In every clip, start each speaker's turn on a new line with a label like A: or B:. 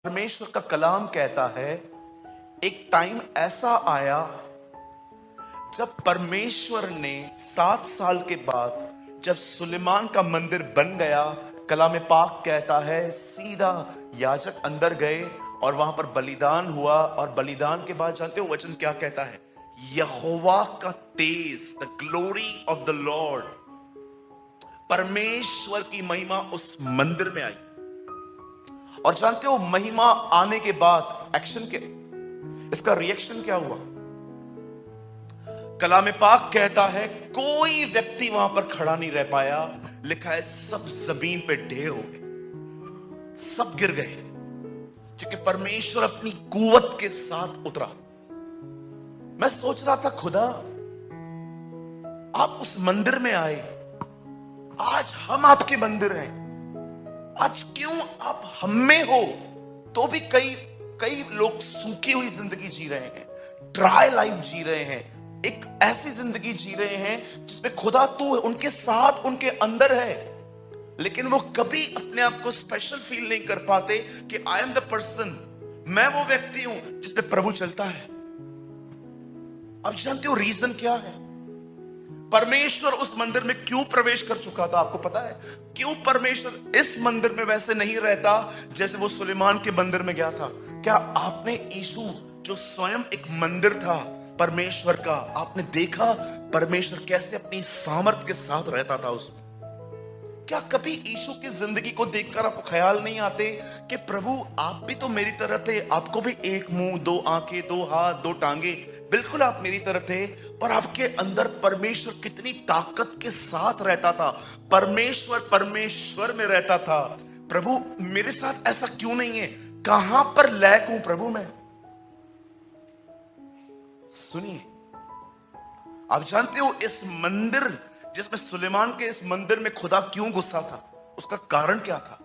A: परमेश्वर का कलाम कहता है एक टाइम ऐसा आया जब परमेश्वर ने 7 साल के बाद जब सुलेमान का मंदिर बन गया, कलाम पाक कहता है सीधा याजक अंदर गए और वहां पर बलिदान हुआ। और बलिदान के बाद जानते हो वचन क्या कहता है? यहोवा का तेज, the glory of the Lord, परमेश्वर की महिमा उस मंदिर में आई। और जानते हो महिमा आने के बाद एक्शन के इसका रिएक्शन क्या हुआ? कलाम पाक कहता है कोई व्यक्ति वहां पर खड़ा नहीं रह पाया। लिखा है सब जमीन पे ढेर हो गए, सब गिर गए, क्योंकि परमेश्वर अपनी कुवत के साथ उतरा। मैं सोच रहा था खुदा आप उस मंदिर में आए, आज हम आपके मंदिर हैं, आज क्यों आप हम में हो? तो भी कई लोग सूखी हुई जिंदगी जी रहे हैं, ड्राई लाइफ जी रहे हैं, एक ऐसी जिंदगी जी रहे हैं जिसमें खुदा तू उनके साथ उनके अंदर है, लेकिन वो कभी अपने आप को स्पेशल फील नहीं कर पाते कि आई एम द पर्सन, मैं वो व्यक्ति हूं जिसमें प्रभु चलता है। अब जानते हो रीजन क्या है? परमेश्वर उस मंदिर में क्यों प्रवेश कर चुका था? आपको पता है क्यों परमेश्वर इस मंदिर में वैसे नहीं रहता जैसे वो सुलेमान के मंदिर में गया था? क्या आपने यीशु जो स्वयं एक मंदिर था परमेश्वर का, आपने देखा परमेश्वर कैसे अपनी सामर्थ के साथ रहता था उसमें? क्या कभी यीशु की जिंदगी को देखकर आपको ख्याल नहीं आते कि प्रभु आप भी तो मेरी तरह थे, आपको भी एक मुंह, 2 आंखें, 2 हाथ, 2 टांगे, बिल्कुल आप मेरी तरह थे, पर आपके अंदर परमेश्वर कितनी ताकत के साथ रहता था। परमेश्वर में रहता था। प्रभु मेरे साथ ऐसा क्यों नहीं है? कहां पर लैक हूं प्रभु मैं? सुनिए, आप जानते हो इस मंदिर जिसमें सुलेमान के इस मंदिर में खुदा क्यों गुस्सा था? उसका कारण क्या था?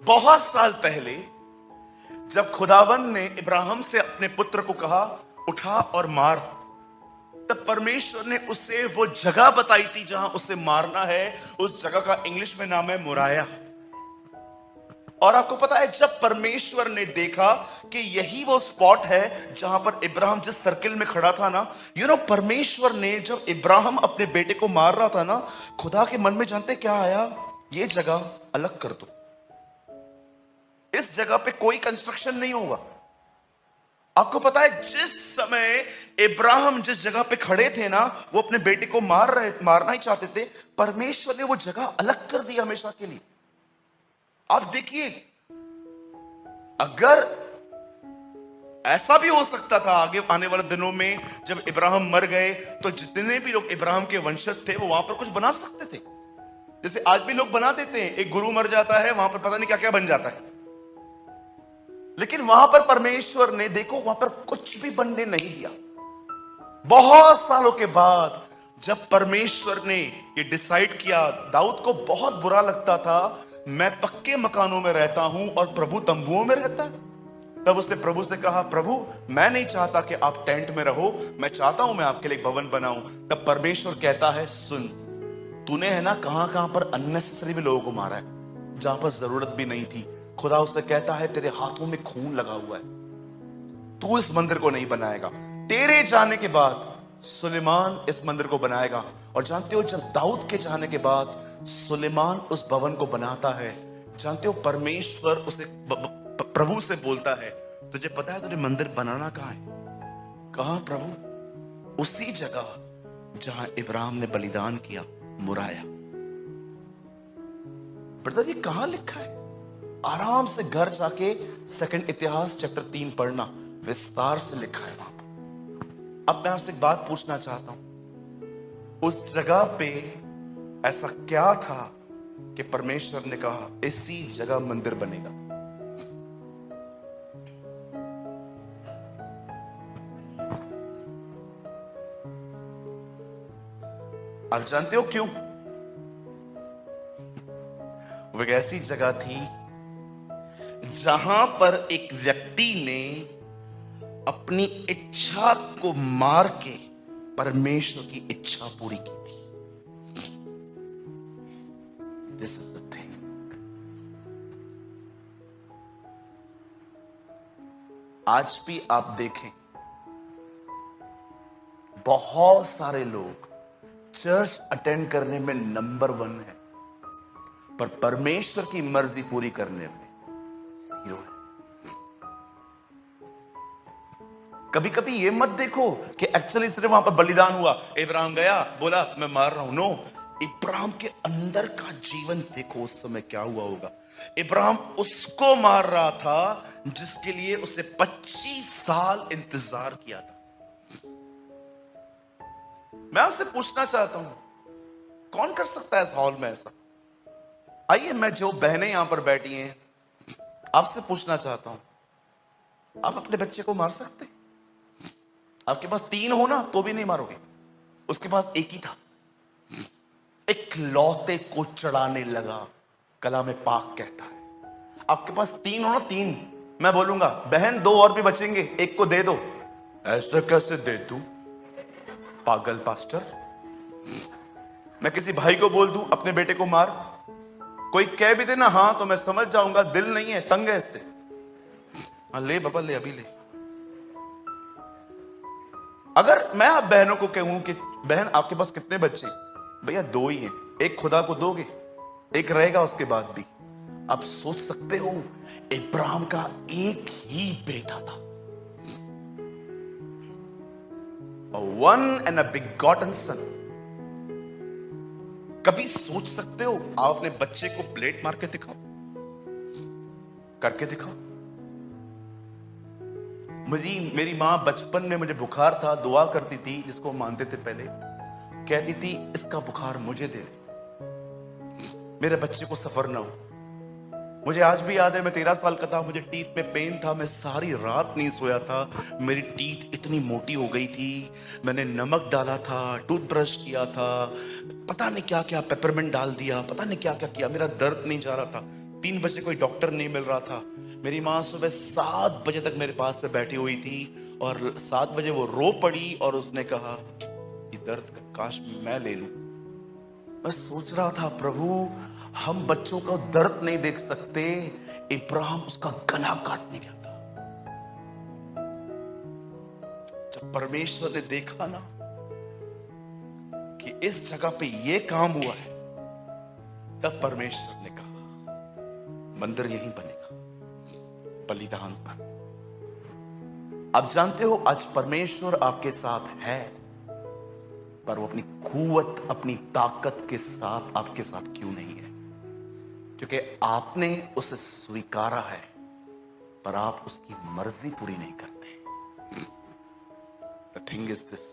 A: बहुत साल पहले जब खुदावंद ने इब्राहिम से अपने पुत्र को कहा उठा और मार, तब परमेश्वर ने उसे वो जगह बताई थी जहां उसे मारना है। उस जगह का इंग्लिश में नाम है मोराया। और आपको पता है जब परमेश्वर ने देखा कि यही वो स्पॉट है जहां पर इब्राहिम जिस सर्किल में खड़ा था ना, परमेश्वर ने जब इब्राहिम अपने बेटे को मार रहा था ना, खुदा के मन में जानते क्या आया? ये जगह अलग कर दो, इस जगह पे कोई कंस्ट्रक्शन नहीं होगा। आपको पता है जिस समय इब्राहिम जिस जगह पे खड़े थे ना, वो अपने बेटे को मारना ही चाहते थे, परमेश्वर ने वो जगह अलग कर दी हमेशा के लिए। आप देखिए, अगर ऐसा भी हो सकता था आगे आने वाले दिनों में जब इब्राहिम मर गए तो जितने भी लोग इब्राहिम के वंशज थे वो वहां पर कुछ बना सकते थे, जैसे आज भी लोग बना देते हैं। एक गुरु मर जाता है, वहां पर पता नहीं क्या क्या बन जाता है, लेकिन वहां पर परमेश्वर ने देखो वहां पर कुछ भी बनने नहीं दिया। बहुत सालों के बाद जब परमेश्वर ने ये डिसाइड किया, दाऊद को बहुत बुरा लगता था मैं पक्के मकानों में रहता हूं और प्रभु तंबुओं में रहता है। तब उसने प्रभु से कहा प्रभु मैं नहीं चाहता कि आप टेंट में रहो, मैं चाहता हूं मैं आपके लिए एक भवन बनाऊं। तब परमेश्वर कहता है सुन, तूने है ना कहां पर अननेसेसरी भी लोगों को मारा है जहां पर जरूरत भी नहीं थी। खुदा उससे कहता है तेरे हाथों में खून लगा हुआ है, तू इस मंदिर को नहीं बनाएगा, तेरे जाने के बाद सुलेमान इस मंदिर को बनाएगा। और जानते हो जब दाऊद के जाने के बाद सुलेमान उस भवन को बनाता है, जानते हो परमेश्वर उसे प्रभु से बोलता है तुझे पता है तुझे मंदिर बनाना कहां है? कहां प्रभु? उसी जगह जहां इब्राहिम ने बलिदान किया, मुराया। ब्रदर ये कहां लिखा है? आराम से घर जाके 2 इतिहास चैप्टर 3 पढ़ना, विस्तार से लिखा है वहां पर। अब मैं आपसे एक बात पूछना चाहता हूं, उस जगह पे ऐसा क्या था कि परमेश्वर ने कहा इसी जगह मंदिर बनेगा? आप जानते हो क्यों? वो एक ऐसी जगह थी जहां पर एक व्यक्ति ने अपनी इच्छा को मार के परमेश्वर की इच्छा पूरी की थी। This is the thing. आज भी आप देखें, बहुत सारे लोग चर्च अटेंड करने में नंबर 1 है, पर परमेश्वर की मर्जी पूरी करने में 0 है। कभी कभी ये मत देखो कि एक्चुअली सिर्फ वहां पर बलिदान हुआ, इब्राहिम गया बोला मैं मार रहा हूं। नो, इब्राहिम के अंदर का जीवन देखो उस समय क्या हुआ होगा। इब्राहिम उसको मार रहा था जिसके लिए उसने 25 साल इंतजार किया था। मैं आपसे पूछना चाहता हूं, कौन कर सकता है इस हॉल में ऐसा? आइए, मैं जो बहनें यहां पर बैठी हैं आपसे पूछना चाहता हूं, आप अपने बच्चे को मार सकते? आपके पास 3 हो ना तो भी नहीं मारोगे, उसके पास 1 ही था, एक लौते को चढ़ाने लगा, कलाम पाक कहता है। आपके पास 3 हो ना 3, मैं बोलूंगा बहन 2 और भी बचेंगे, 1 को दे दो। ऐसे कैसे दे दूं पागल पास्टर? मैं किसी भाई को बोल दूं अपने बेटे को मार, कोई कह भी देना हां तो मैं समझ जाऊंगा दिल नहीं है, तंग है इससे। हाँ ले बाबा ले, अभी ले। अगर मैं आप बहनों को कहूं कि बहन आपके पास कितने बच्चे? भैया 2 ही हैं, 1 खुदा को दोगे, 1 रहेगा उसके बाद भी। आप सोच सकते हो इब्राहिम का 1 ही बेटा था, one and a begotten son। कभी सोच सकते हो आप अपने बच्चे को प्लेट मार के दिखाओ, करके दिखाओ। मेरी मां बचपन में मुझे बुखार था, दुआ करती थी, जिसको मानते थे पहले, कहती थी इसका बुखार मुझे दे, मेरे बच्चे को सफर ना हो। मुझे आज भी याद है, मैं 13 साल का था, मुझे टीथ में पेन था, मैं सारी रात नहीं सोया था, मेरी टीथ इतनी मोटी हो गई थी, मैंने नमक डाला था, टूथब्रश किया था, पता नहीं क्या क्या, पेपरमेंट डाल दिया, पता नहीं क्या क्या किया, मेरा दर्द नहीं जा रहा था। 3 बजे कोई डॉक्टर नहीं मिल रहा था। मेरी माँ सुबह 7 बजे तक मेरे पास से बैठी हुई थी और 7 बजे वो रो पड़ी और उसने कहा ये दर्द काश मैं ले लूं। मैं सोच रहा था प्रभु हम बच्चों का दर्द नहीं देख सकते, इब्राहिम उसका गला काटने गया था। जब परमेश्वर ने देखा ना कि इस जगह पे ये काम हुआ है, तब परमेश्वर ने कहा मंदिर यहीं बनेगा, बलिदान पर। आप जानते हो आज परमेश्वर आपके साथ है, पर वो अपनी कुव्वत, अपनी ताकत के साथ आपके साथ क्यों नहीं है? क्योंकि आपने उसे स्वीकारा है, पर आप उसकी मर्जी पूरी नहीं करते। The thing is this,